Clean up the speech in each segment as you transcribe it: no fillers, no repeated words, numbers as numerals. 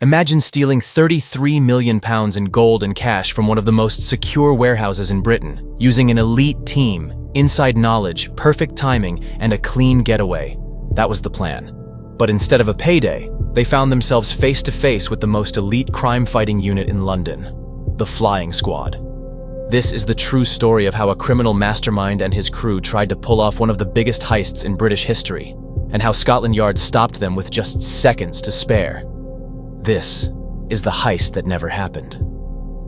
Imagine stealing £33 million in gold and cash from one of the most secure warehouses in Britain, using an elite team, inside knowledge, perfect timing, and a clean getaway. That was the plan. But instead of a payday, they found themselves face to face with the most elite crime-fighting unit in London, the Flying Squad. This is the true story of how a criminal mastermind and his crew tried to pull off one of the biggest heists in British history, and how Scotland Yard stopped them with just seconds to spare. This is the heist that never happened.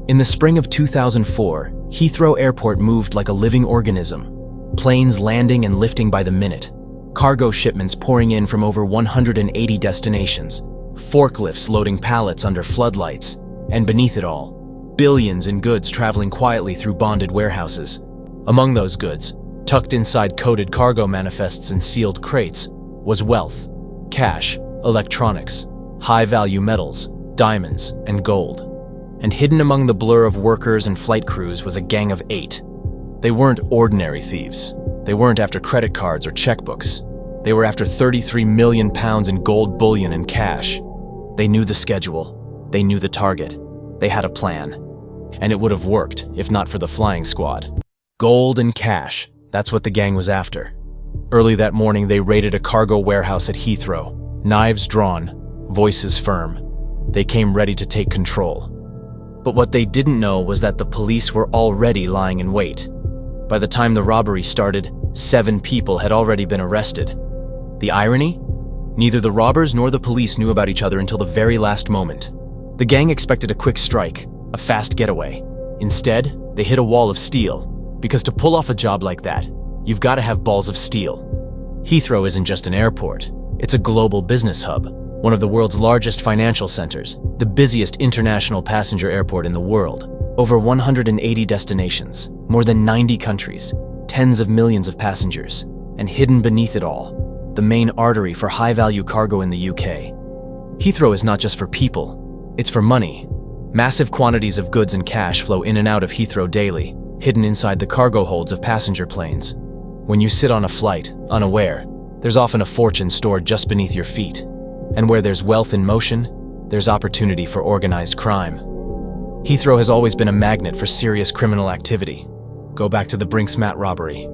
In the spring of 2004, Heathrow Airport moved like a living organism. Planes landing and lifting by the minute. Cargo shipments pouring in from over 180 destinations. Forklifts loading pallets under floodlights. And beneath it all, billions in goods traveling quietly through bonded warehouses. Among those goods, tucked inside coded cargo manifests and sealed crates, was wealth, cash, electronics, high-value metals, diamonds, and gold. And hidden among the blur of workers and flight crews was a gang of 8. They weren't ordinary thieves. They weren't after credit cards or checkbooks. They were after £33 million in gold bullion and cash. They knew the schedule. They knew the target. They had a plan. And it would have worked if not for the Flying Squad. Gold and cash, that's what the gang was after. Early that morning, they raided a cargo warehouse at Heathrow. Knives drawn, voices firm. They came ready to take control. But what they didn't know was that the police were already lying in wait. By the time the robbery started, 7 people had already been arrested. The irony? Neither the robbers nor the police knew about each other until the very last moment. The gang expected a quick strike, a fast getaway. Instead, they hit a wall of steel, because to pull off a job like that, you've got to have balls of steel. Heathrow isn't just an airport. It's a global business hub, one of the world's largest financial centers, the busiest international passenger airport in the world. Over 180 destinations, more than 90 countries, tens of millions of passengers, and hidden beneath it all, the main artery for high-value cargo in the UK. Heathrow is not just for people, it's for money. Massive quantities of goods and cash flow in and out of Heathrow daily, hidden inside the cargo holds of passenger planes. When you sit on a flight, unaware, there's often a fortune stored just beneath your feet. And where there's wealth in motion, there's opportunity for organized crime. Heathrow has always been a magnet for serious criminal activity. Go back to the Brinksmat robbery.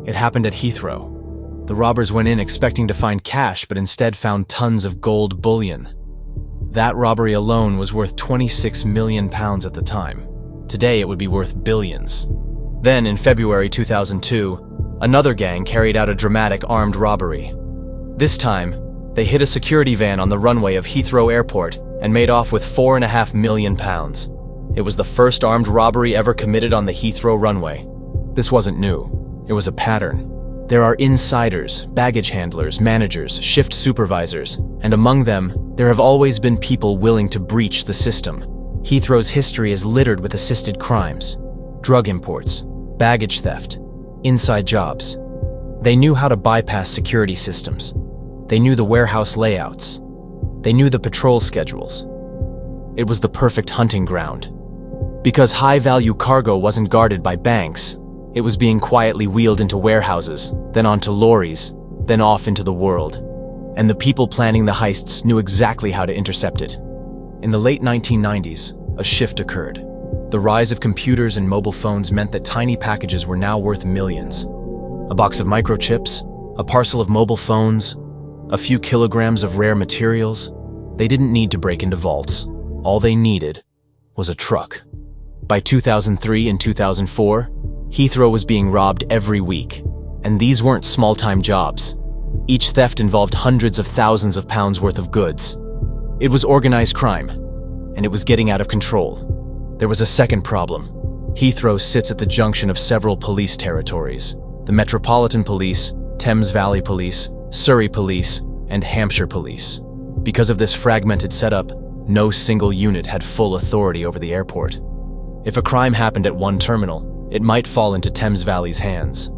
It happened at Heathrow. The robbers went in expecting to find cash, but instead found tons of gold bullion. That robbery alone was worth £26 million at the time. Today it would be worth billions. Then, in February 2002, another gang carried out a dramatic armed robbery. This time, they hit a security van on the runway of Heathrow Airport and made off with £4.5 million. It was the first armed robbery ever committed on the Heathrow runway. This wasn't new. It was a pattern. There are insiders, baggage handlers, managers, shift supervisors, and among them, there have always been people willing to breach the system. Heathrow's history is littered with assisted crimes, drug imports, baggage theft, inside jobs. They knew how to bypass security systems. They knew the warehouse layouts. They knew the patrol schedules. It was the perfect hunting ground. Because high-value cargo wasn't guarded by banks, it was being quietly wheeled into warehouses, then onto lorries, then off into the world. And the people planning the heists knew exactly how to intercept it. In the late 1990s, a shift occurred. The rise of computers and mobile phones meant that tiny packages were now worth millions. A box of microchips, a parcel of mobile phones, a few kilograms of rare materials. They didn't need to break into vaults. All they needed was a truck. By 2003 and 2004, Heathrow was being robbed every week. And these weren't small-time jobs. Each theft involved hundreds of thousands of pounds worth of goods. It was organized crime, and it was getting out of control. There was a second problem. Heathrow sits at the junction of several police territories: the Metropolitan Police, Thames Valley Police, Surrey Police, and Hampshire Police. Because of this fragmented setup, no single unit had full authority over the airport. If a crime happened at one terminal, it might fall into Thames Valley's hands.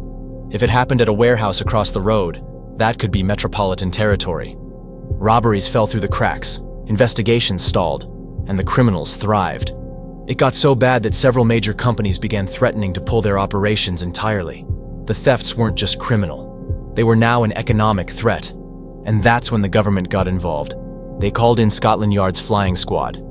If it happened at a warehouse across the road, that could be metropolitan territory. Robberies fell through the cracks, investigations stalled, and the criminals thrived. It got so bad that several major companies began threatening to pull their operations entirely. The thefts weren't just criminal. They were now an economic threat. And that's when the government got involved. They called in Scotland Yard's flying squad.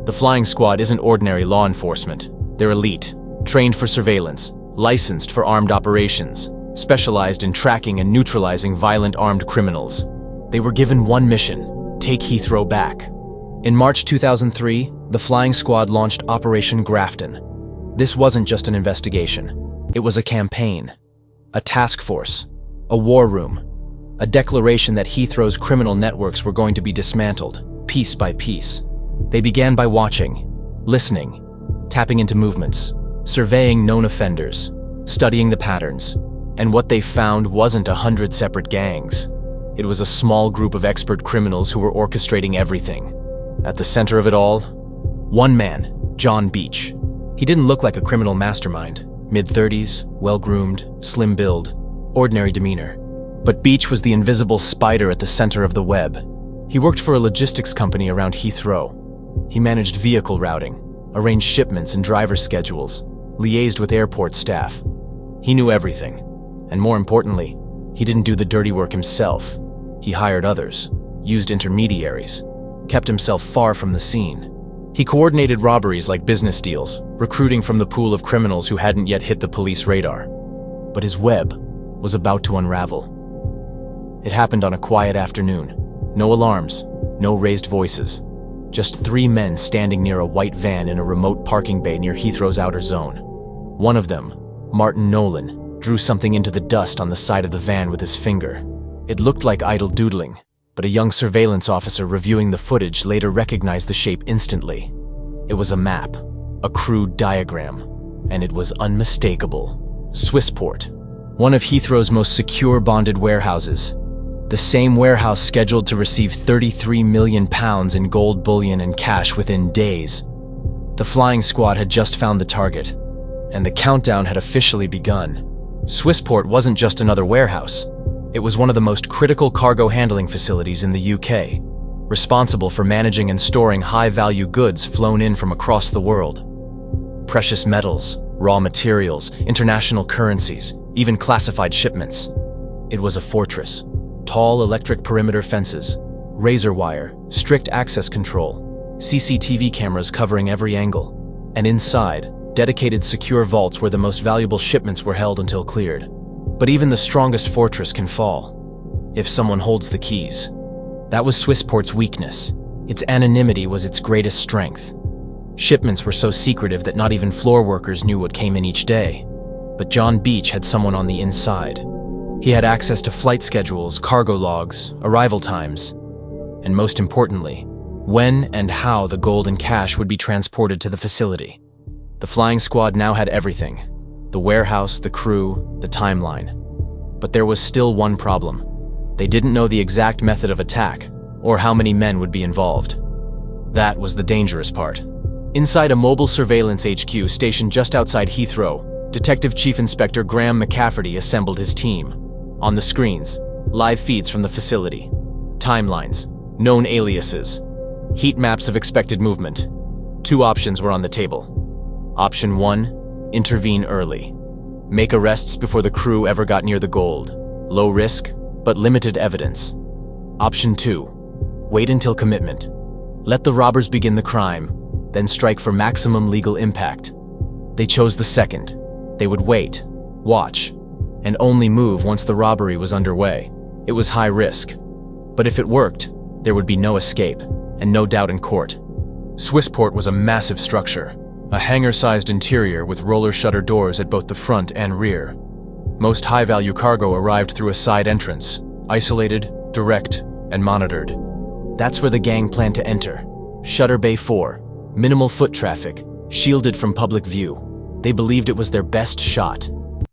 The flying squad isn't ordinary law enforcement. They're elite, trained for surveillance, licensed for armed operations, specialized in tracking and neutralizing violent armed criminals. They were given one mission: take Heathrow back. In March 2003, the flying squad launched Operation Grafton. This wasn't just an investigation. It was a campaign, a task force, a war room, a declaration that Heathrow's criminal networks were going to be dismantled, piece by piece. They began by watching, listening, tapping into movements, surveying known offenders, studying the patterns, and what they found wasn't 100 separate gangs. It was a small group of expert criminals who were orchestrating everything. At the center of it all, one man, John Beach. He didn't look like a criminal mastermind, mid-30s, well-groomed, slim build, ordinary demeanor. But Beach was the invisible spider at the center of the web. He worked for a logistics company around Heathrow. He managed vehicle routing, arranged shipments and driver schedules, liaised with airport staff. He knew everything. And more importantly, he didn't do the dirty work himself. He hired others, used intermediaries, kept himself far from the scene. He coordinated robberies like business deals, recruiting from the pool of criminals who hadn't yet hit the police radar. But his web was about to unravel. It happened on a quiet afternoon. No alarms, no raised voices. Just 3 men standing near a white van in a remote parking bay near Heathrow's outer zone. One of them, Martin Nolan, drew something into the dust on the side of the van with his finger. It looked like idle doodling, but a young surveillance officer reviewing the footage later recognized the shape instantly. It was a map, a crude diagram, and it was unmistakable. Swissport, one of Heathrow's most secure bonded warehouses. The same warehouse scheduled to receive £33 million in gold bullion and cash within days. The flying squad had just found the target, and the countdown had officially begun. Swissport wasn't just another warehouse. It was one of the most critical cargo handling facilities in the UK, responsible for managing and storing high-value goods flown in from across the world. Precious metals, raw materials, international currencies, even classified shipments. It was a fortress. Tall electric perimeter fences, razor wire, strict access control, CCTV cameras covering every angle, and inside, dedicated secure vaults where the most valuable shipments were held until cleared. But even the strongest fortress can fall if someone holds the keys. That was Swissport's weakness. Its anonymity was its greatest strength. Shipments were so secretive that not even floor workers knew what came in each day. But John Beach had someone on the inside. He had access to flight schedules, cargo logs, arrival times, and most importantly, when and how the gold and cash would be transported to the facility. The flying squad now had everything: the warehouse, the crew, the timeline. But there was still one problem. They didn't know the exact method of attack, or how many men would be involved. That was the dangerous part. Inside a mobile surveillance HQ stationed just outside Heathrow, Detective Chief Inspector Graham McCafferty assembled his team. On the screens, live feeds from the facility, timelines, known aliases, heat maps of expected movement. 2 options were on the table. Option 1, intervene early. Make arrests before the crew ever got near the gold. Low risk, but limited evidence. Option 2, wait until commitment. Let the robbers begin the crime, then strike for maximum legal impact. They chose the second. They would wait, watch, and only move once the robbery was underway. It was high risk, but if it worked, there would be no escape, and no doubt in court. Swissport was a massive structure, a hangar-sized interior with roller shutter doors at both the front and rear. Most high-value cargo arrived through a side entrance, isolated, direct, and monitored. That's where the gang planned to enter. Shutter Bay 4, minimal foot traffic, shielded from public view. They believed it was their best shot.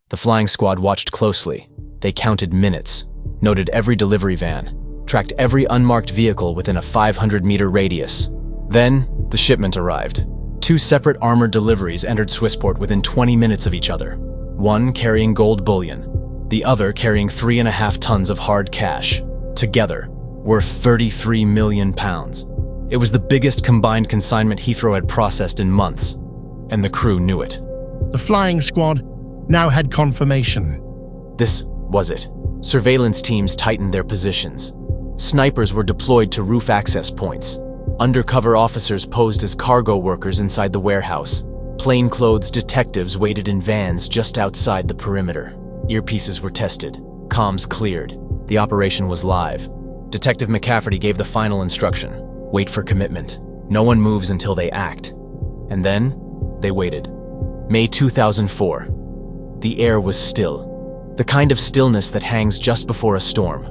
The flying squad watched closely. They counted minutes, noted every delivery van, tracked every unmarked vehicle within a 500-meter radius. Then, the shipment arrived. 2 separate armored deliveries entered Swissport within 20 minutes of each other. One carrying gold bullion, the other carrying 3.5 tons of hard cash, together worth £33 million. It was the biggest combined consignment Heathrow had processed in months, and the crew knew it. The flying squad now had confirmation. This was it. Surveillance teams tightened their positions. Snipers were deployed to roof access points. Undercover officers posed as cargo workers inside the warehouse. Plainclothes detectives waited in vans just outside the perimeter. Earpieces were tested. Comms cleared. The operation was live. Detective McCafferty gave the final instruction. Wait for commitment. No one moves until they act. And then, they waited. May 2004. The air was still. The kind of stillness that hangs just before a storm.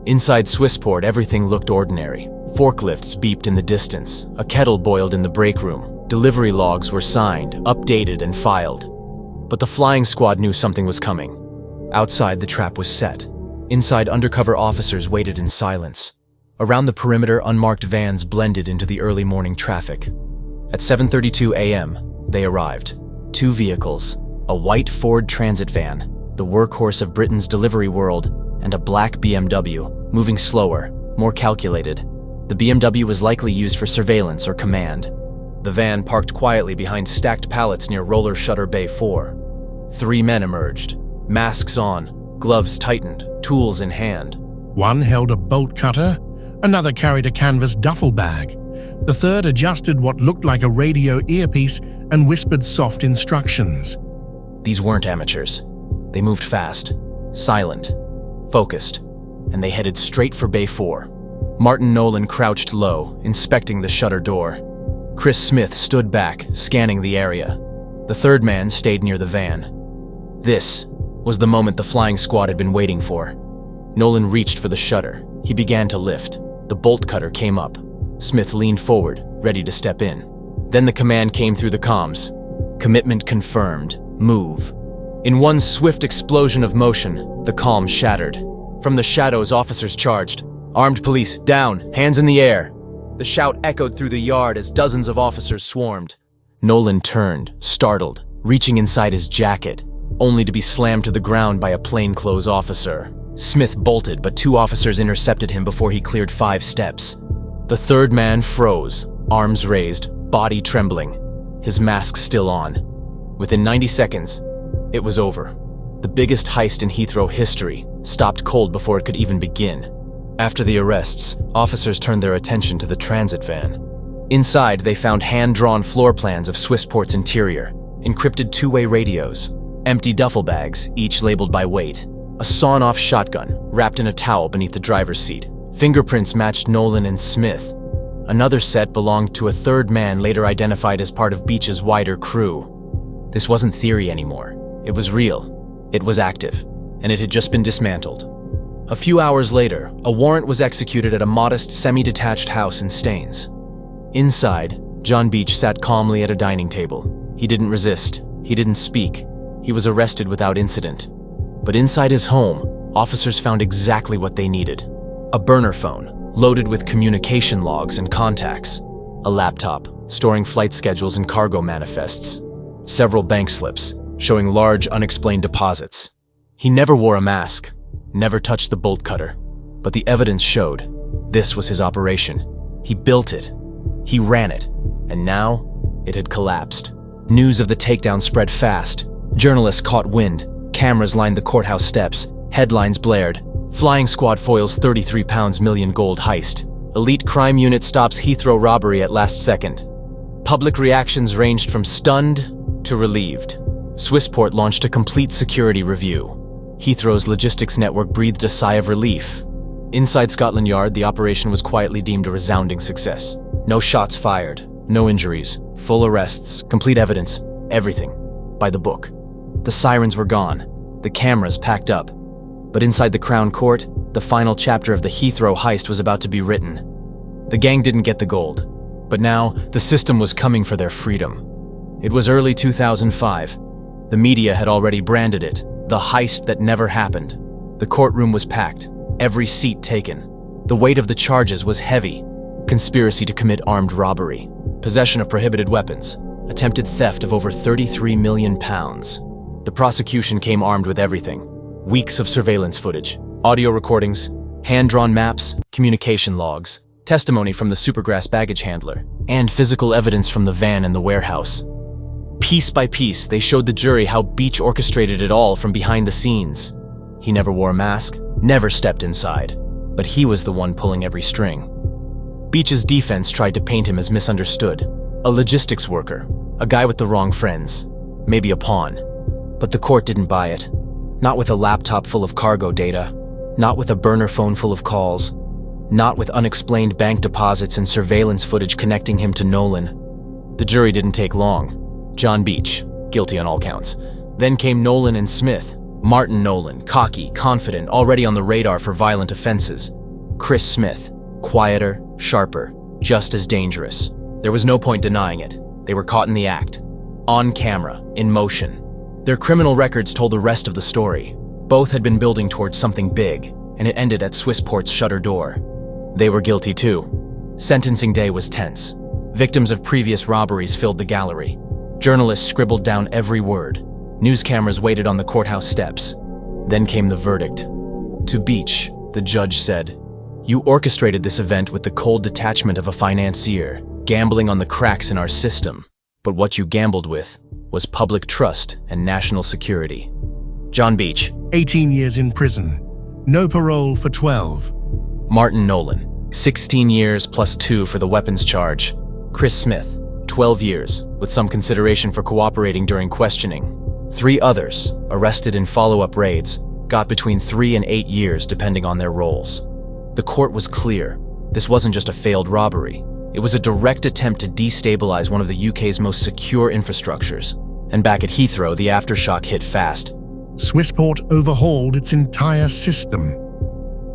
Inside Swissport, everything looked ordinary. Forklifts beeped in the distance. A kettle boiled in the break room. Delivery logs were signed, updated, and filed. But the flying squad knew something was coming. Outside, the trap was set. Inside, undercover officers waited in silence. Around the perimeter, unmarked vans blended into the early morning traffic. At 7:32 a.m., they arrived. 2 vehicles, a white Ford Transit van, the workhorse of Britain's delivery world, and a black BMW, moving slower, more calculated. The BMW was likely used for surveillance or command. The van parked quietly behind stacked pallets near roller shutter bay 4. 3 men emerged, masks on, gloves tightened, tools in hand. One held a bolt cutter, another carried a canvas duffel bag. The third adjusted what looked like a radio earpiece and whispered soft instructions. These weren't amateurs. They moved fast, silent, focused, and they headed straight for Bay 4. Martin Nolan crouched low, inspecting the shutter door. Chris Smith stood back, scanning the area. The third man stayed near the van. This was the moment the flying squad had been waiting for. Nolan reached for the shutter. He began to lift. The bolt cutter came up. Smith leaned forward, ready to step in. Then the command came through the comms. Commitment confirmed. Move. In one swift explosion of motion, the calm shattered. From the shadows, officers charged. Armed police, down, hands in the air. The shout echoed through the yard as dozens of officers swarmed. Nolan turned, startled, reaching inside his jacket, only to be slammed to the ground by a plainclothes officer. Smith bolted, but 2 officers intercepted him before he cleared 5 steps. The third man froze, arms raised, body trembling, his mask still on. Within 90 seconds, it was over. The biggest heist in Heathrow history stopped cold before it could even begin. After the arrests, officers turned their attention to the transit van. Inside, they found hand-drawn floor plans of Swissport's interior, encrypted 2-way radios, empty duffel bags, each labeled by weight, a sawn-off shotgun wrapped in a towel beneath the driver's seat. Fingerprints matched Nolan and Smith. Another set belonged to a third man later identified as part of Beach's wider crew. This wasn't theory anymore. It was real. It was active, and it had just been dismantled. A few hours later, a warrant was executed at a modest semi-detached house in Staines. Inside, John Beach sat calmly at a dining table. He didn't resist. He didn't speak. He was arrested without incident. But inside his home, officers found exactly what they needed. A burner phone, loaded with communication logs and contacts. A laptop, storing flight schedules and cargo manifests. Several bank slips, showing large unexplained deposits. He never wore a mask, never touched the bolt cutter, but the evidence showed this was his operation. He built it, he ran it, and now it had collapsed. News of the takedown spread fast. Journalists caught wind, cameras lined the courthouse steps, headlines blared. Flying squad foils 33 pounds million gold heist. Elite crime unit stops Heathrow robbery at last second. Public reactions ranged from stunned to relieved. Swissport launched a complete security review. Heathrow's logistics network breathed a sigh of relief. Inside Scotland Yard, the operation was quietly deemed a resounding success. No shots fired, no injuries, full arrests, complete evidence, everything. By the book. The sirens were gone, the cameras packed up. But inside the Crown Court, the final chapter of the Heathrow heist was about to be written. The gang didn't get the gold, but now the system was coming for their freedom. It was early 2005. The media had already branded it, the heist that never happened. The courtroom was packed, every seat taken. The weight of the charges was heavy. Conspiracy to commit armed robbery, possession of prohibited weapons, attempted theft of over 33 million pounds. The prosecution came armed with everything. Weeks of surveillance footage, audio recordings, hand-drawn maps, communication logs, testimony from the Supergrass baggage handler, and physical evidence from the van and the warehouse. Piece by piece, they showed the jury how Beach orchestrated it all from behind the scenes. He never wore a mask, never stepped inside. but he was the one pulling every string. Beach's defense tried to paint him as misunderstood, a logistics worker, a guy with the wrong friends, maybe a pawn. But the court didn't buy it. Not with a laptop full of cargo data, not with a burner phone full of calls, not with unexplained bank deposits and surveillance footage connecting him to Nolan. The jury didn't take long. John Beach, guilty on all counts. Then came Nolan and Smith. Martin Nolan, cocky, confident, already on the radar for violent offenses. Chris Smith, quieter, sharper, just as dangerous. There was no point denying it. They were caught in the act. On camera, in motion. Their criminal records told the rest of the story. Both had been building towards something big, and it ended at Swissport's shutter door. They were guilty too. Sentencing day was tense. Victims of previous robberies filled the gallery. Journalists scribbled down every word. News cameras waited on the courthouse steps. Then came the verdict. To Beach, the judge said, "You orchestrated this event with the cold detachment of a financier, gambling on the cracks in our system. But what you gambled with was public trust and national security." John Beach, 18 years in prison. No parole for 12. Martin Nolan, 16 years plus 2 for the weapons charge. Chris Smith, 12 years, with some consideration for cooperating during questioning. 3 others, arrested in follow-up raids, got between 3 and 8 years depending on their roles. The court was clear. This wasn't just a failed robbery. It was a direct attempt to destabilize one of the UK's most secure infrastructures. And back at Heathrow, the aftershock hit fast. Swissport overhauled its entire system.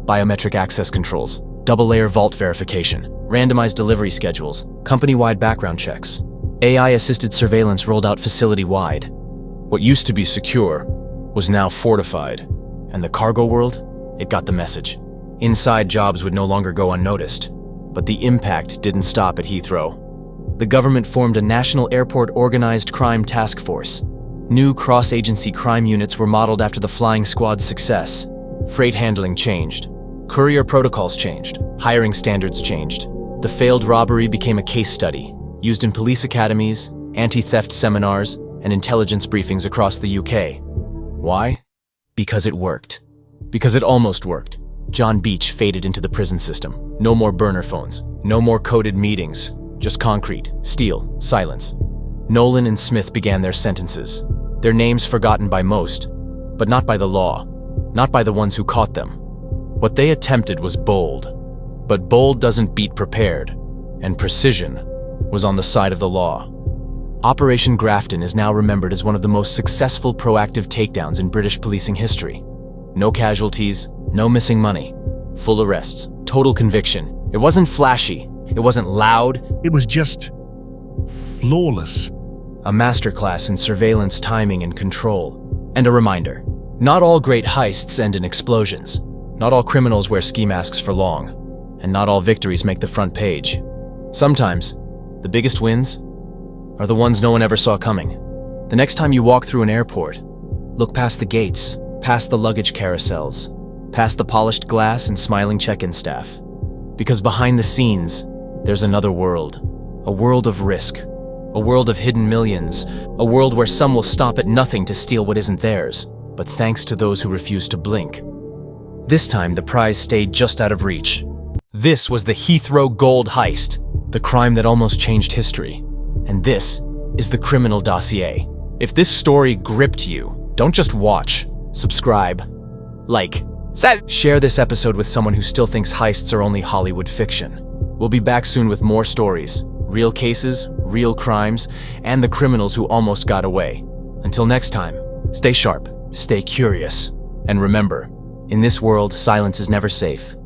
Biometric access controls, double-layer vault verification, randomized delivery schedules, company-wide background checks. AI-assisted surveillance rolled out facility-wide. What used to be secure was now fortified. And the cargo world? It got the message. Inside jobs would no longer go unnoticed. But the impact didn't stop at Heathrow. The government formed a national airport organized crime task force. New cross-agency crime units were modeled after the flying squad's success. Freight handling changed. Courier protocols changed. Hiring standards changed. The failed robbery became a case study, used in police academies, anti-theft seminars, and intelligence briefings across the UK. Why? Because it worked. Because it almost worked. John Beach faded into the prison system. No more burner phones. No more coded meetings. Just concrete, steel, silence. Nolan and Smith began their sentences. Their names forgotten by most, but not by the law. Not by the ones who caught them. What they attempted was bold. But bold doesn't beat prepared. And precision was on the side of the law. Operation Grafton is now remembered as one of the most successful proactive takedowns in British policing history. No casualties, no missing money. Full arrests, total conviction. It wasn't flashy, it wasn't loud. It was just flawless. A masterclass in surveillance, timing, and control. And a reminder, not all great heists end in explosions. Not all criminals wear ski masks for long. And not all victories make the front page. Sometimes, the biggest wins are the ones no one ever saw coming. The next time you walk through an airport, look past the gates, past the luggage carousels, past the polished glass and smiling check-in staff. Because behind the scenes, there's another world. A world of risk. A world of hidden millions. A world where some will stop at nothing to steal what isn't theirs, but thanks to those who refuse to blink. This time, the prize stayed just out of reach. This was the Heathrow Gold Heist, the crime that almost changed history. And this is the criminal dossier. If this story gripped you, don't just watch. Subscribe. Like. Share this episode with someone who still thinks heists are only Hollywood fiction. We'll be back soon with more stories, real cases, real crimes, and the criminals who almost got away. Until next time, stay sharp, stay curious, and remember, in this world, silence is never safe.